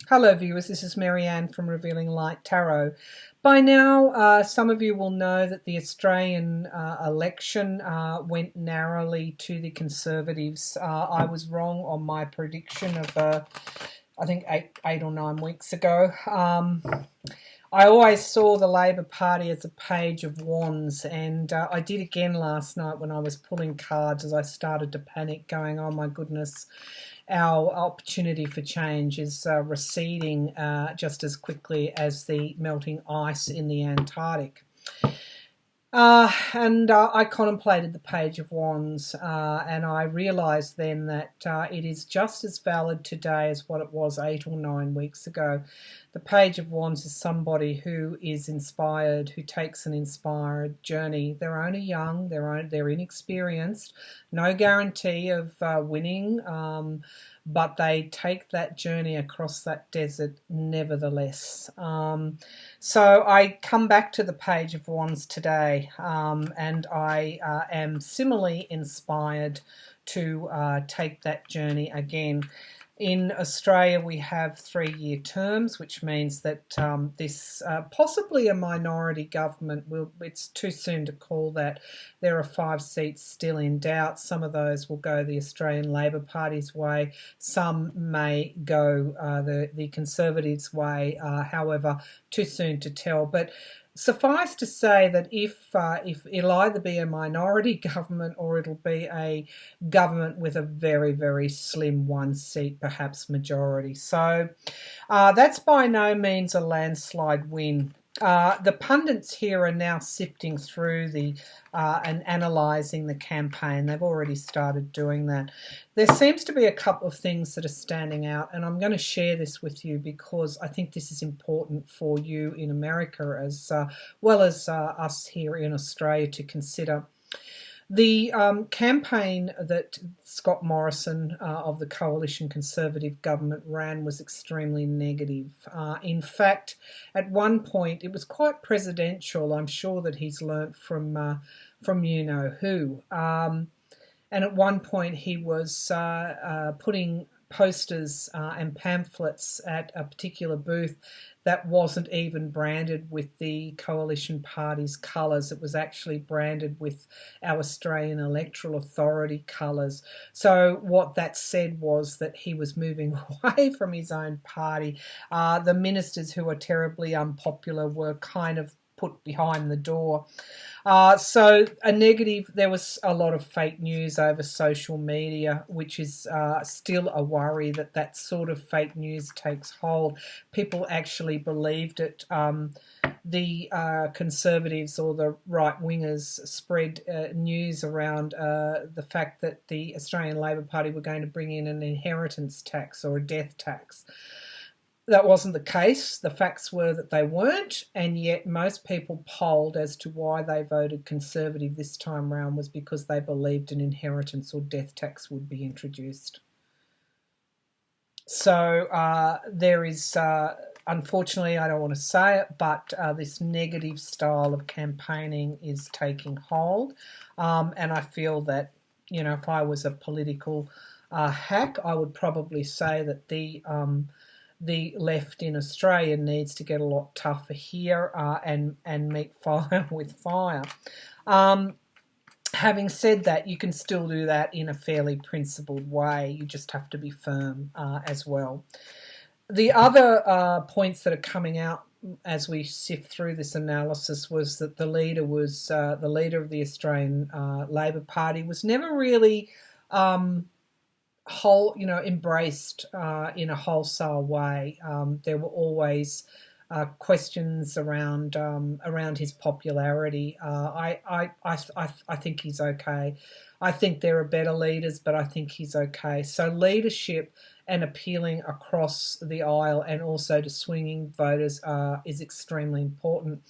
Hello, viewers. This is Marianne from Revealing Light Tarot. By now, some of you will know that the Australian election went narrowly to the Conservatives. I was wrong on my prediction of, I think, eight or 9 weeks ago. I always saw the Labor Party as a page of wands, and I did again last night when I was pulling cards as I started to panic, going, oh my goodness, our opportunity for change is receding just as quickly as the melting ice in the Antarctic. And I contemplated the Page of Wands, and I realised then that it is just as valid today as what it was 8 or 9 weeks ago. The Page of Wands is somebody who is inspired, who takes an inspired journey. They're only young, they're inexperienced, no guarantee of winning, but they take that journey across that desert nevertheless. So I come back to the Page of Wands today, and I am similarly inspired to take that journey again. In Australia, we have 3-year terms, which means that this possibly a minority government it's too soon to call that. There are 5 seats still in doubt. Some of those will go the Australian Labor Party's way. Some may go the Conservatives' way. However, too soon to tell. But suffice to say that if it'll either be a minority government or it'll be a government with a very, very slim 1 seat, perhaps majority. So that's by no means a landslide win. The pundits here are now sifting through and analysing the campaign. They've already started doing that. There seems to be a couple of things that are standing out, and I'm going to share this with you because I think this is important for you in America as well as us here in Australia to consider. The campaign that Scott Morrison of the Coalition Conservative government ran was extremely negative. In fact, at one point, it was quite presidential. I'm sure that he's learnt from you know who. And at one point, he was putting posters and pamphlets at a particular booth that wasn't even branded with the Coalition Party's colours. It was actually branded with our Australian Electoral Authority colours. So what that said was that he was moving away from his own party. The ministers who were terribly unpopular were kind of put behind the door. So a negative, there was a lot of fake news over social media, which is still a worry that that sort of fake news takes hold. People actually believed it. The Conservatives or the right-wingers spread news around the fact that the Australian Labor Party were going to bring in an inheritance tax or a death tax. That wasn't the case. The facts were that they weren't, and yet most people polled as to why they voted Conservative this time round was because they believed an inheritance or death tax would be introduced. So there is, unfortunately, I don't want to say it, but this negative style of campaigning is taking hold, and I feel that, you know, if I was a political hack, I would probably say that the left in Australia needs to get a lot tougher here and meet fire with fire. Having said that, you can still do that in a fairly principled way. You just have to be firm as well. The other points that are coming out as we sift through this analysis was that the leader of the Australian Labor Party was never really embraced in a wholesale way. There were always questions around his popularity. I think he's okay. I think there are better leaders, but I think he's okay. So leadership and appealing across the aisle and also to swinging voters is extremely important.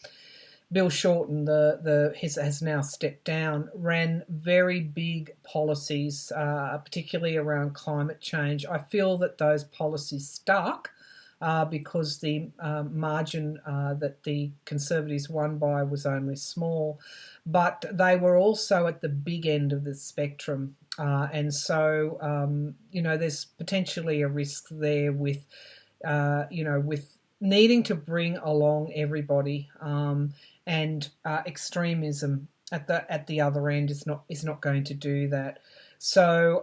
Bill Shorten, has now stepped down, ran very big policies, particularly around climate change. I feel that those policies stuck because the margin that the Conservatives won by was only small, but they were also at the big end of the spectrum. And so, there's potentially a risk there with with needing to bring along everybody, and extremism at the other end is not going to do that. So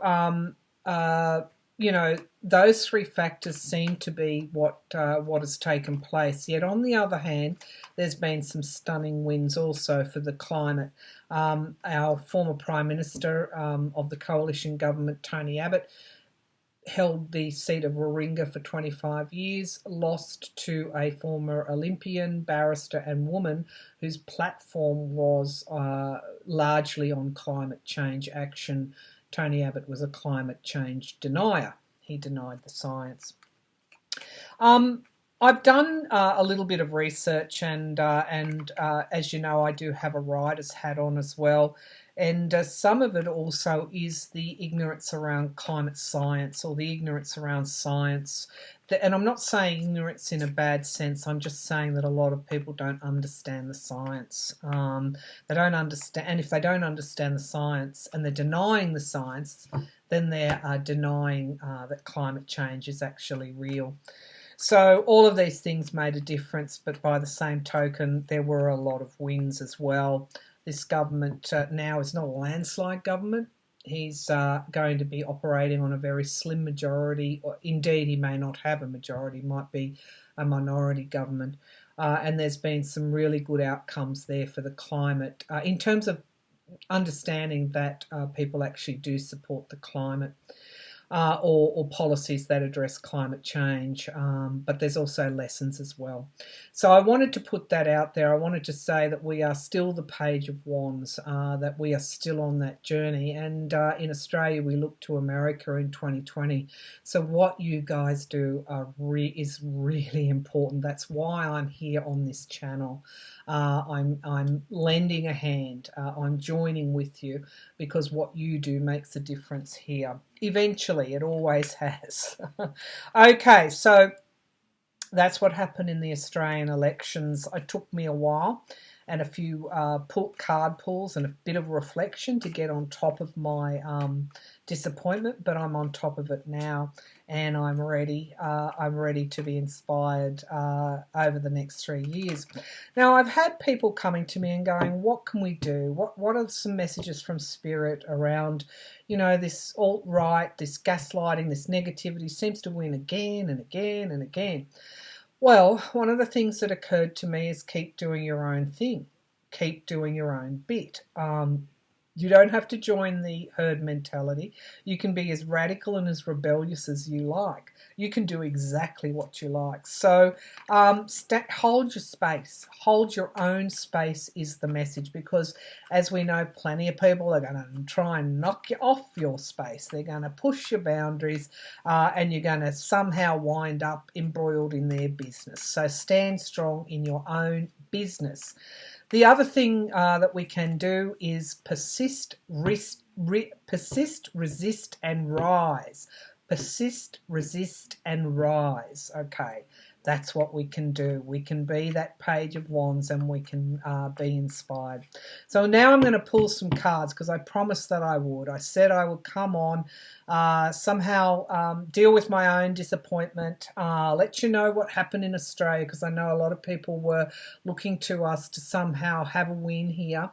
those three factors seem to be what has taken place. Yet on the other hand, there's been some stunning wins also for the climate. Our former Prime Minister of the coalition government, Tony Abbott, held the seat of Warringah for 25 years, lost to a former Olympian, barrister and woman whose platform was largely on climate change action. Tony Abbott was a climate change denier. He denied the science. I've done a little bit of research, and as you know, I do have a writer's hat on as well. And some of it also is the ignorance around climate science, or the ignorance around science. And I'm not saying ignorance in a bad sense. I'm just saying that a lot of people don't understand the science. They don't understand, and if they don't understand the science and they're denying the science, then they're denying that climate change is actually real. So all of these things made a difference, but by the same token, there were a lot of wins as well. This government now is not a landslide government. He's going to be operating on a very slim majority, or indeed he may not have a majority, might be a minority government. And there's been some really good outcomes there for the climate in terms of understanding that people actually do support the climate. Or policies that address climate change, but there's also lessons as well. So I wanted to put that out there. I wanted to say that we are still the Page of Wands, that we are still on that journey, and in Australia we look to America in 2020. So what you guys do is really important. That's why I'm here on this channel. I'm lending a hand. I'm joining with you, because what you do makes a difference here. Eventually, it always has. Okay, so that's what happened in the Australian elections. It took me a while and a few card pulls and a bit of reflection to get on top of my disappointment, but I'm on top of it now, and I'm ready. I'm ready to be inspired over the next 3 years. Now, I've had people coming to me and going, "What can we do? What are some messages from Spirit around, this alt-right, this gaslighting, this negativity seems to win again and again and again?" Well, one of the things that occurred to me is keep doing your own thing. Keep doing your own bit. You don't have to join the herd mentality. You can be as radical and as rebellious as you like. You can do exactly what you like. So hold your space. Hold your own space is the message, because as we know, plenty of people are going to try and knock you off your space. They're going to push your boundaries, and you're going to somehow wind up embroiled in their business. So stand strong in your own business. The other thing that we can do is persist, resist, and rise. Persist, resist, and rise. Okay, that's what we can do. We can be that Page of Wands, and we can be inspired. So now I'm going to pull some cards, because I promised that I would. I said I would come on, somehow deal with my own disappointment, let you know what happened in Australia, because I know a lot of people were looking to us to somehow have a win here.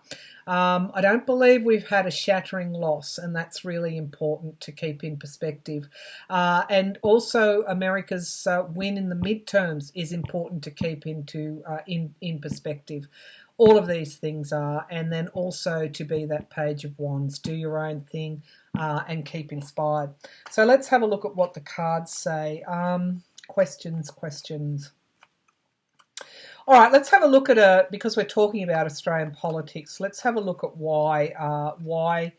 I don't believe we've had a shattering loss, and that's really important to keep in perspective. And also America's win in the midterms is important to keep in perspective. All of these things are, and then also to be that Page of Wands, do your own thing, and keep inspired. So let's have a look at what the cards say. Questions. All right, let's have a look at because we're talking about Australian politics, let's have a look at why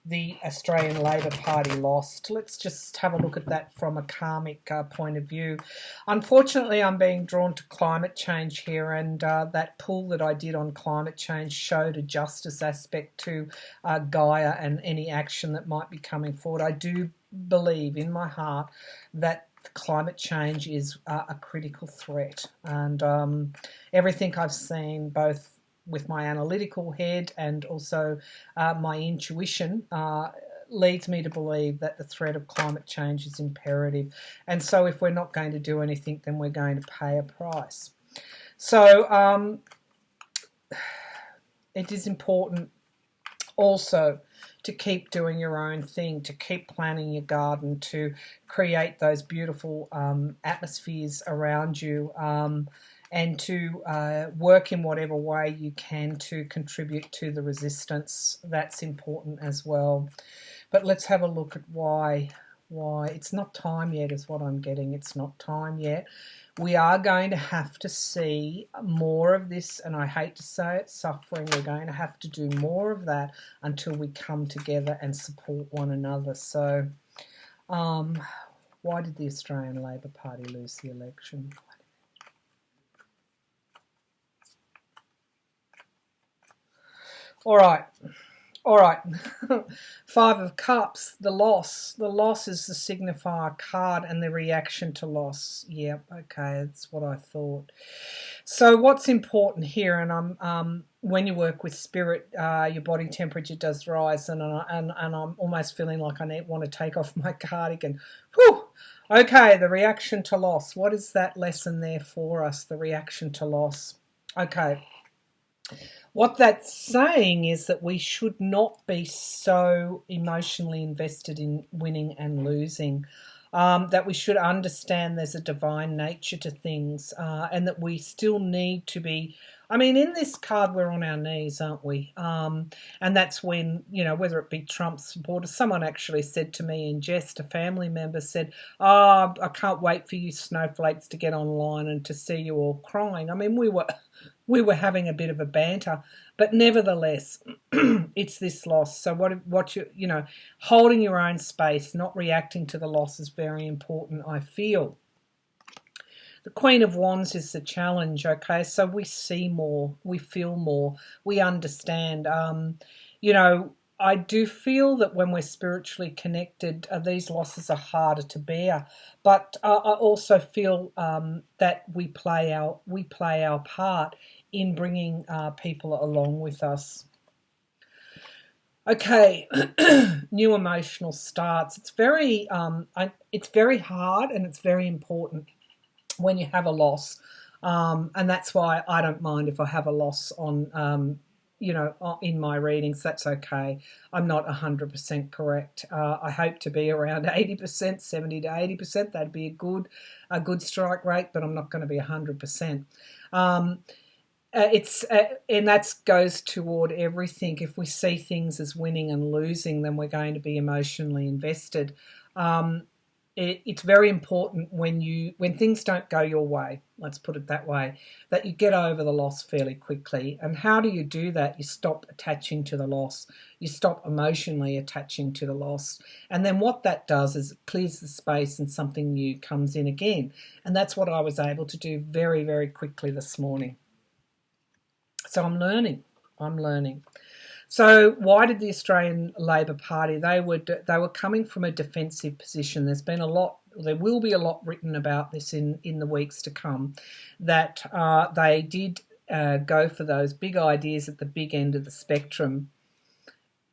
the Australian Labor Party lost. Let's just have a look at that from a karmic point of view. Unfortunately, I'm being drawn to climate change here, and that pull that I did on climate change showed a justice aspect to Gaia and any action that might be coming forward. I do believe in my heart that climate change is a critical threat, and everything I've seen, both with my analytical head and also my intuition, leads me to believe that the threat of climate change is imperative. And so if we're not going to do anything, then we're going to pay a price. So it is important also to keep doing your own thing, to keep planting your garden, to create those beautiful atmospheres around you, and to work in whatever way you can to contribute to the resistance. That's important as well. But let's have a look at why. It's not time yet is what I'm getting. It's not time yet. We are going to have to see more of this, and I hate to say it, suffering. We're going to have to do more of that until we come together and support one another. So why did the Australian Labor Party lose the election? All right. Five of Cups, the loss. The loss is the signifier card and the reaction to loss. Yep, okay, that's what I thought. So what's important here, and when you work with spirit, your body temperature does rise, and I'm almost feeling like I want to take off my cardigan. Whew! Okay, the reaction to loss. What is that lesson there for us, the reaction to loss? Okay. What that's saying is that we should not be so emotionally invested in winning and losing, that we should understand there's a divine nature to things, and that we still need to be, I mean, in this card we're on our knees, aren't we? And that's when, whether it be Trump supporters, someone actually said to me in jest, a family member said, "Oh, I can't wait for you snowflakes to get online and to see you all crying." I mean, we were having a bit of a banter, but nevertheless, it's this loss. So what holding your own space, not reacting to the loss is very important, I feel. The Queen of Wands is the challenge, okay? So we see more, we feel more, we understand. I do feel that when we're spiritually connected, these losses are harder to bear. But I also feel that we play our part in bringing people along with us. Okay, new emotional starts. It's very hard and it's very important when you have a loss, and that's why I don't mind if I have a loss on, in my readings. That's okay. I'm not 100% correct. I hope to be around 80%, 70 to 80%. That'd be a good strike rate, but I'm not going to be 100%. And that goes toward everything. If we see things as winning and losing, then we're going to be emotionally invested. It's very important when things don't go your way, let's put it that way, that you get over the loss fairly quickly. And how do you do that? You stop attaching to the loss. You stop emotionally attaching to the loss. And then what that does is it clears the space and something new comes in again. And that's what I was able to do very, very quickly this morning. So I'm learning. So why did the Australian Labor Party? They were coming from a defensive position. There will be a lot written about this in the weeks to come, that they did go for those big ideas at the big end of the spectrum.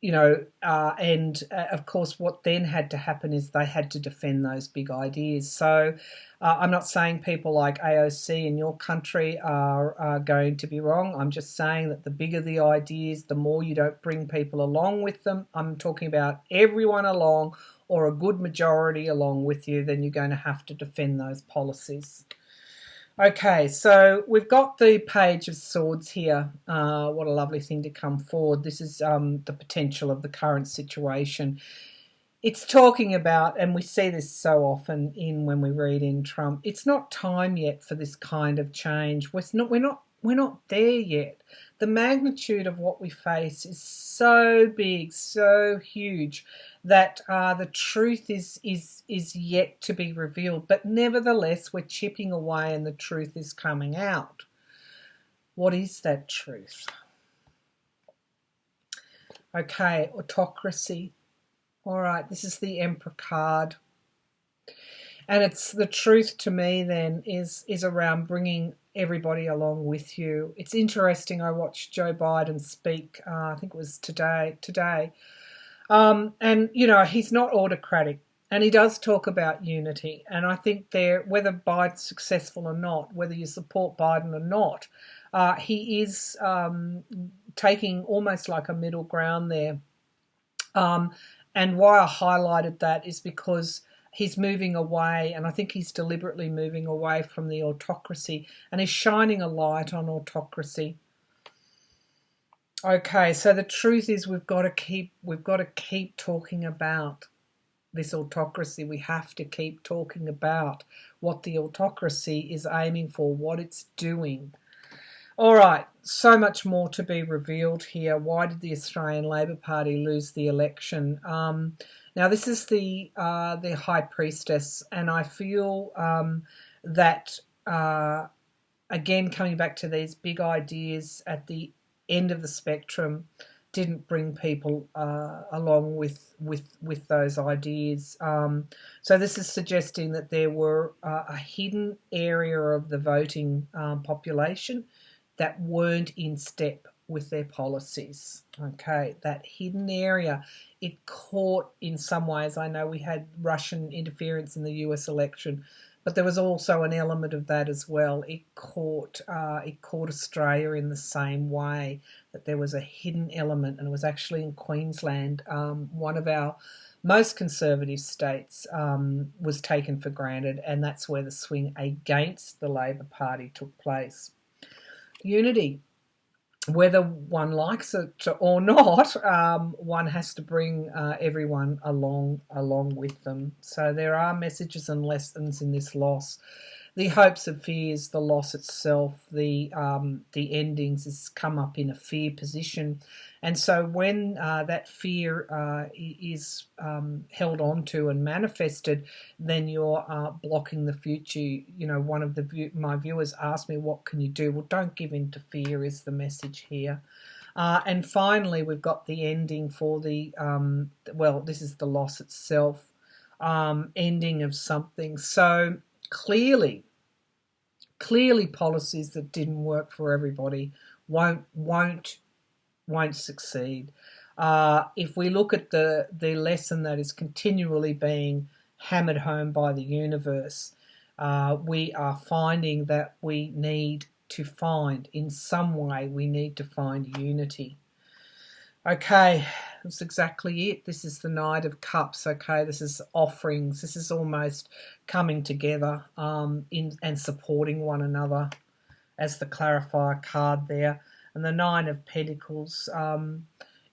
And of course what then had to happen is they had to defend those big ideas. So I'm not saying people like AOC in your country are going to be wrong. I'm just saying that the bigger the ideas, the more you don't bring people along with them. I'm talking about everyone along, or a good majority along with you, then you're going to have to defend those policies. Okay, so we've got the Page of Swords here. What a lovely thing to come forward. This is the potential of the current situation. It's talking about, and we see this so often when we read in Trump, it's not time yet for this kind of change. We're not there yet. The magnitude of what we face is so big, so huge, that the truth is yet to be revealed. But nevertheless, we're chipping away and the truth is coming out. What is that truth? Okay, autocracy. All right, this is the Emperor card. And it's the truth to me then is around bringing everybody along with you. It's interesting, I watched Joe Biden speak, I think it was today, And, you know, he's not autocratic. And he does talk about unity. And I think there, whether Biden's successful or not, whether you support Biden or not, he is taking almost like a middle ground there. And why I highlighted that is because he's moving away, and I think he's deliberately moving away from the autocracy, and he's shining a light on autocracy. Okay, so the truth is we've got to keep talking about this autocracy. We have to keep talking about what the autocracy is aiming for, what it's doing. All right, so much more to be revealed here. Why did the Australian Labor Party lose the election? Now, this is the High Priestess, and I feel that, again, coming back to these big ideas at the end of the spectrum, didn't bring people along with those ideas. So this is suggesting that there were a hidden area of the voting population that weren't in step with their policies. Okay, that hidden area, it caught in some ways. I know we had Russian interference in the US election, but there was also an element of that as well. It caught Australia in the same way, that there was a hidden element, and it was actually in Queensland, one of our most conservative states, was taken for granted, and that's where the swing against the Labor Party took place. Unity, whether one likes it or not, one has to bring everyone along with them. So there are messages and lessons in this loss. The hopes and fears, the loss itself, the endings has come up in a fear position. And so when that fear is held onto and manifested, then you're blocking the future. You know, one of my viewers asked me, what can you do? Well, don't give in to fear is the message here. And finally, we've got the ending for the, well, this is the loss itself, ending of something. So clearly policies that didn't work for everybody won't succeed. If we look at the lesson that is continually being hammered home by the universe, we are finding that we need to find, in some way, we need to find unity. Okay, that's exactly it. This is the Knight of Cups. Okay, this is offerings. This is almost coming together and supporting one another as the clarifier card there. And the Nine of Pentacles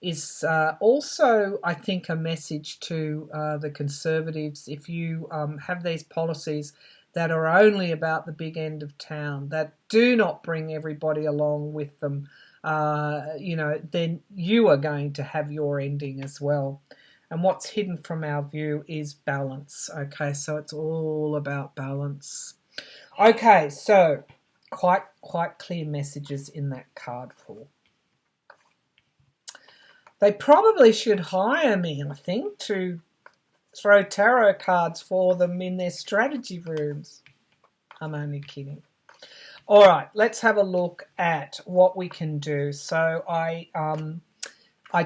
is also, I think, a message to the Conservatives. If you have these policies that are only about the big end of town, that do not bring everybody along with them, then you are going to have your ending as well. And what's hidden from our view is balance. Okay, so it's all about balance. Okay, so quite clear messages in that card pool. They probably should hire me, I think, to throw tarot cards for them in their strategy rooms. I'm only kidding. All right, let's have a look at what we can do. So I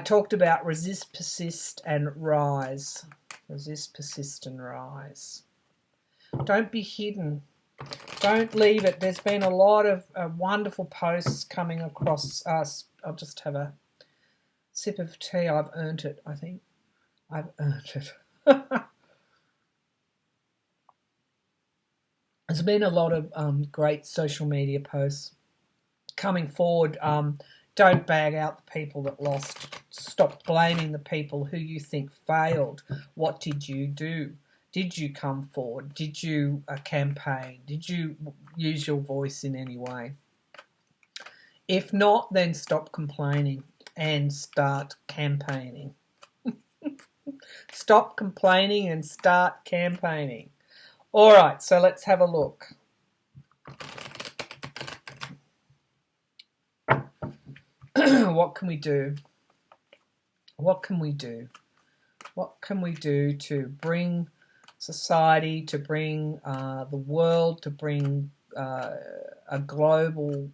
talked about resist, persist, and rise. Resist, persist, and rise. Don't be hidden. Don't leave it. There's been a lot of wonderful posts coming across us. I'll just have a sip of tea. I've earned it, I think. I've earned it. There's been a lot of great social media posts coming forward. Don't bag out the people that lost. Stop blaming the people who you think failed. What did you do? Did you come forward? Did you campaign? Did you use your voice in any way? If not, then stop complaining and start campaigning. Stop complaining and start campaigning. All right, so let's have a look. What can we do? What can we do? What can we do to bring society, to bring the world, to bring a global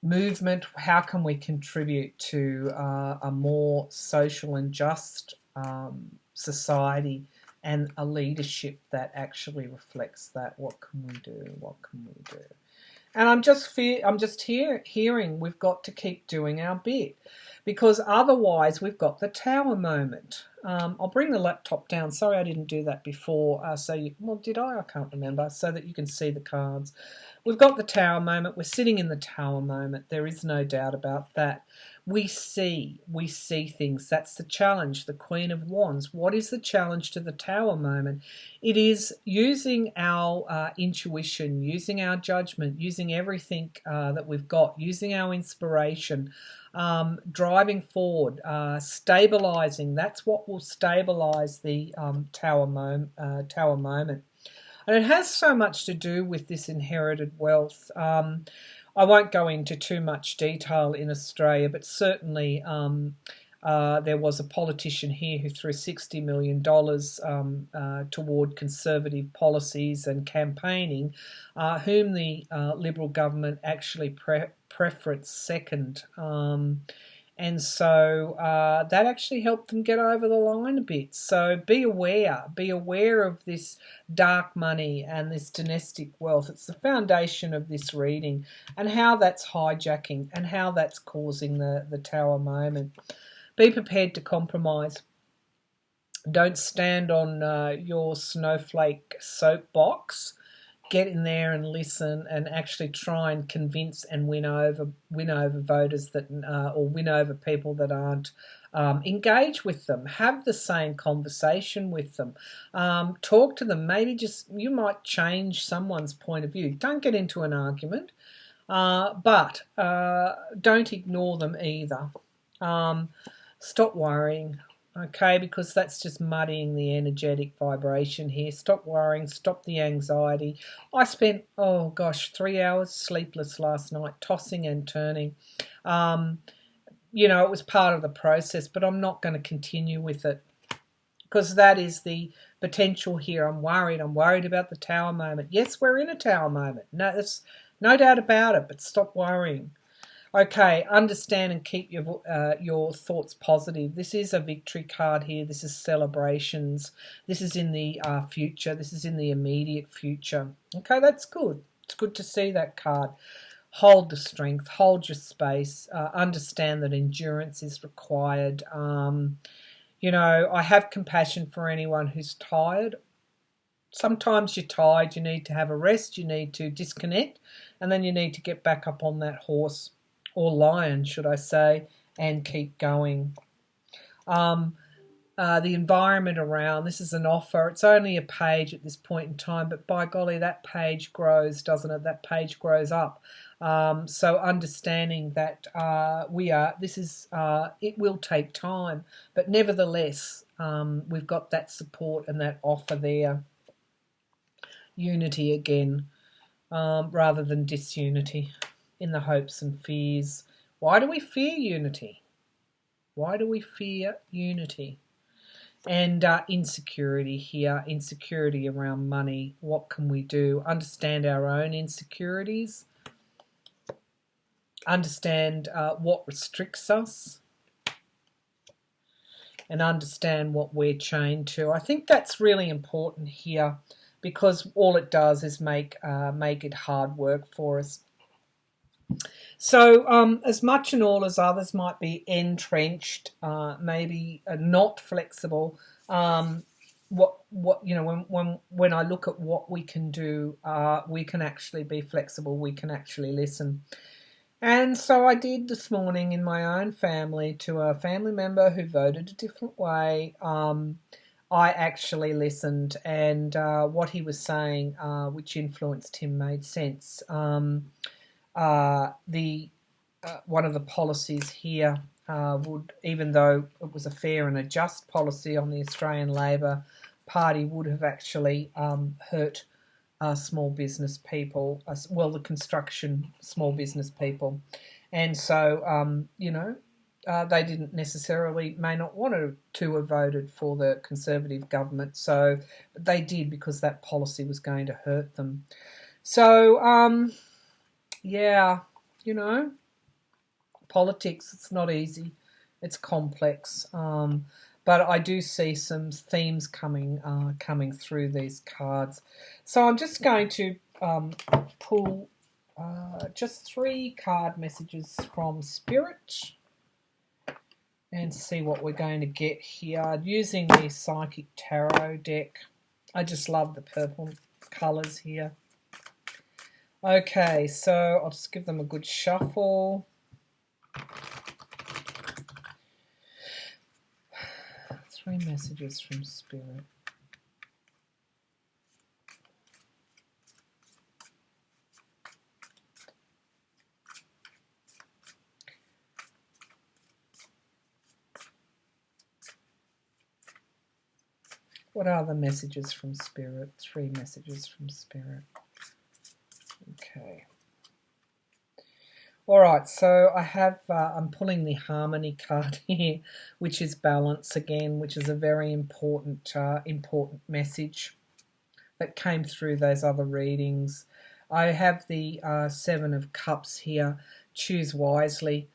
movement. How can we contribute to a more social and just society, and a leadership that actually reflects that? What can we do? What can we do? And I'm just hearing we've got to keep doing our bit, because otherwise we've got the tower moment. I'll bring the laptop down. Sorry I didn't do that before. Well, did I? I can't remember. So that you can see the cards. We've got the tower moment. We're sitting in the tower moment. There is no doubt about that. We see things. That's the challenge. The Queen of Wands. What is the challenge to the tower moment? It is using our intuition, using our judgment, using everything that we've got, using our inspiration, driving forward, stabilizing. That's what will stabilize the tower moment. And it has so much to do with this inherited wealth. I won't go into too much detail in Australia, but certainly there was a politician here who threw $60 million toward conservative policies and campaigning, whom the Liberal government actually preferenced second. And so that actually helped them get over the line a bit. So be aware of this dark money and this domestic wealth. It's the foundation of this reading, and how that's hijacking and how that's causing the tower moment. Be prepared to compromise. Don't stand on your snowflake soapbox. Get in there and listen, and actually try and convince and win over voters that, or win over people that aren't. Engage with them. Have the same conversation with them. Talk to them. Maybe you might change someone's point of view. Don't get into an argument, but don't ignore them either. Stop worrying. Okay, because that's just muddying the energetic vibration here. Stop worrying, stop the anxiety. I spent, 3 hours sleepless last night, tossing and turning. It was part of the process, but I'm not going to continue with it, because that is the potential here. I'm worried about the tower moment. Yes, we're in a tower moment. No, there's no doubt about it, but stop worrying. Okay, understand and keep your thoughts positive. This is a victory card here. This is celebrations. This is in the future. This is in the immediate future. Okay, that's good. It's good to see that card. Hold the strength. Hold your space. Understand that endurance is required. I have compassion for anyone who's tired. Sometimes you're tired. You need to have a rest. You need to disconnect. And then you need to get back up on that horse, or lion, should I say, and keep going. The environment around, this is an offer. It's only a page at this point in time, but by golly, that page grows, doesn't it? That page grows up. So understanding that it will take time, but nevertheless, we've got that support and that offer there. Unity again, rather than disunity, in the hopes and fears. Why do we fear unity? Why do we fear unity? And insecurity here, insecurity around money. What can we do? Understand our own insecurities. Understand what restricts us. And understand what we're chained to. I think that's really important here, because all it does is make it hard work for us. So as much and all as others might be entrenched, maybe not flexible, when I look at what we can do, we can actually be flexible, we can actually listen. And so I did this morning in my own family, to a family member who voted a different way. I actually listened, and what he was saying, which influenced him, made sense. One of the policies here would, even though it was a fair and a just policy on the Australian Labor Party, would have actually hurt small business people, the construction small business people. And so, they didn't necessarily, may not want to have voted for the Conservative government, but they did, because that policy was going to hurt them. So, politics. It's not easy. It's complex. But I do see some themes coming through these cards. So I'm just going to pull just 3 card messages from Spirit and see what we're going to get here using the Psychic Tarot deck. I just love the purple colours here. Okay, so I'll just give them a good shuffle. 3 messages from Spirit. What are the messages from Spirit? 3 messages from Spirit. Okay. All right, so I have, I'm pulling the Harmony card here, which is balance again, which is a very important message that came through those other readings. I have the 7 of Cups here. Choose wisely.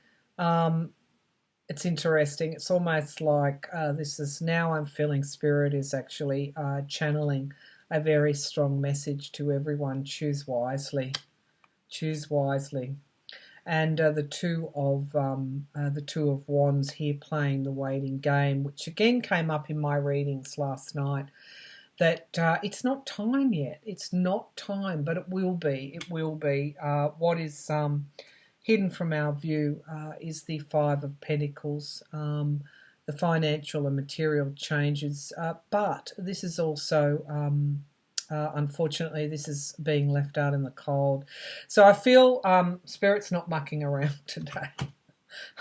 It's interesting. It's almost like this is now I'm feeling Spirit is actually channeling a very strong message to everyone. Choose wisely. Choose wisely. And the two of Wands here playing the waiting game, which again came up in my readings last night. That it's not time yet. It's not time, but it will be. It will be. What is hidden from our view is the 5 of Pentacles, the financial and material changes. But this is also, unfortunately, this is being left out in the cold. So I feel Spirit's not mucking around today.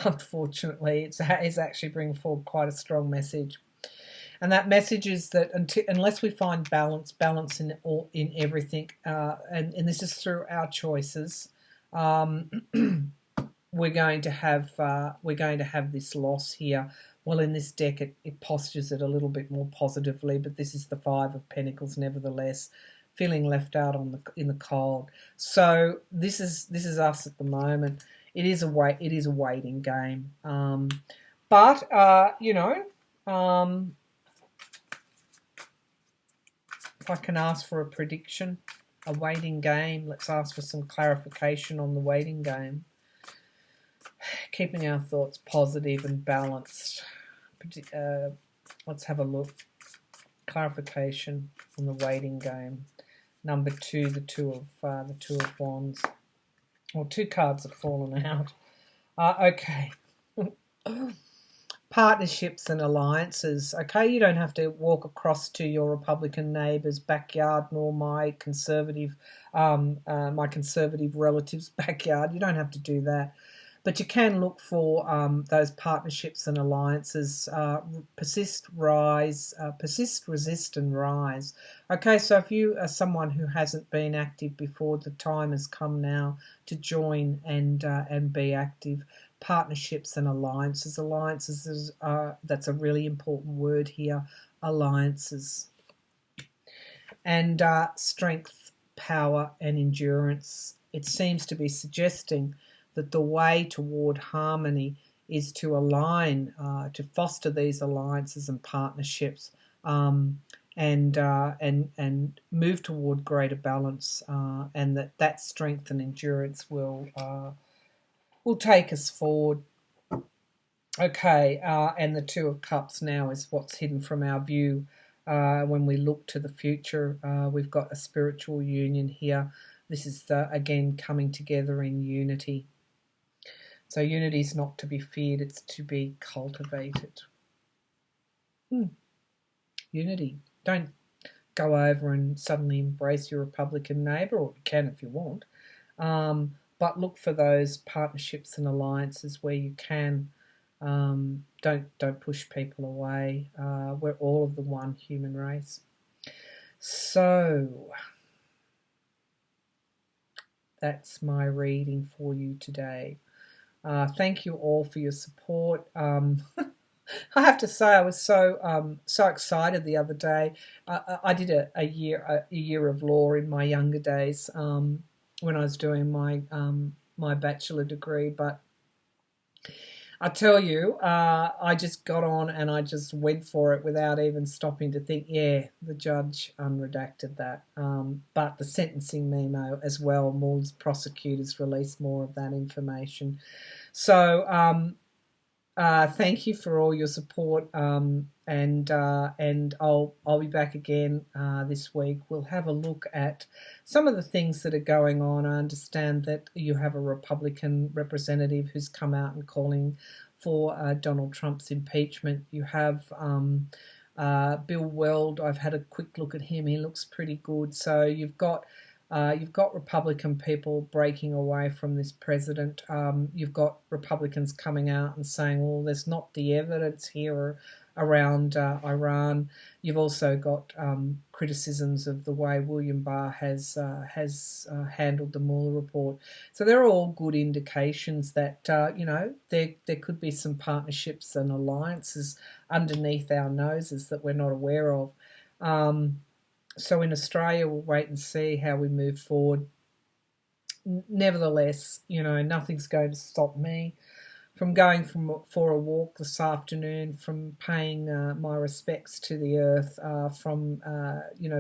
Unfortunately, it's actually bringing forward quite a strong message. And that message is that unless we find balance in everything, and this is through our choices, we're going to have this loss here. Well, in this deck, it postures it a little bit more positively, but this is the 5 of Pentacles, nevertheless, feeling left out in the cold. So this is us at the moment. It is a waiting game, but you know. If I can ask for a prediction, a waiting game, let's ask for some clarification on the waiting game. Keeping our thoughts positive and balanced. Let's have a look. Clarification on the waiting game. Number 2, the two of Wands. Well, 2 cards have fallen out. Okay. Partnerships and alliances. Okay, you don't have to walk across to your Republican neighbour's backyard, nor my conservative relative's backyard. You don't have to do that, but you can look for those partnerships and alliances. Persist, resist, and rise. Okay, so if you are someone who hasn't been active before, the time has come now to join and be active. Partnerships and alliances. Alliances that's a really important word here. Alliances. And strength, power, and endurance. It seems to be suggesting that the way toward harmony is to align, to foster these alliances and partnerships, and move toward greater balance, and that strength and endurance will take us forward. Okay, and the 2 of Cups now is what's hidden from our view. When we look to the future, we've got a spiritual union here. This is, again, coming together in unity. So unity is not to be feared, it's to be cultivated. Unity. Don't go over and suddenly embrace your Republican neighbour, or you can if you want. But look for those partnerships and alliances where you can. Don't push people away. We're all of the one human race. So that's my reading for you today. Thank you all for your support. I have to say, I was so excited the other day. I did a year of law in my younger days when I was doing my bachelor degree, but I tell you, I just got on and I just went for it without even stopping to think. Yeah, the judge unredacted that, but the sentencing memo as well. More prosecutors released more of that information. So thank you for all your support, and I'll be back again this week. We'll have a look at some of the things that are going on. I understand that you have a Republican representative who's come out and calling for Donald Trump's impeachment. You have Bill Weld. I've had a quick look at him. He looks pretty good. So you've got Republican people breaking away from this president. You've got Republicans coming out and saying, well, there's not the evidence here around Iran. You've also got criticisms of the way William Barr has handled the Mueller report. So they're all good indications that there could be some partnerships and alliances underneath our noses that we're not aware of. So in Australia, we'll wait and see how we move forward. Nevertheless, nothing's going to stop me from going for a walk this afternoon, from paying my respects to the earth, from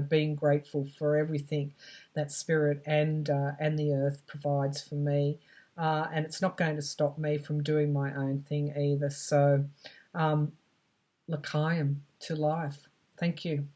being grateful for everything that spirit and the earth provides for me, and it's not going to stop me from doing my own thing either. So, L'chaim to life. Thank you.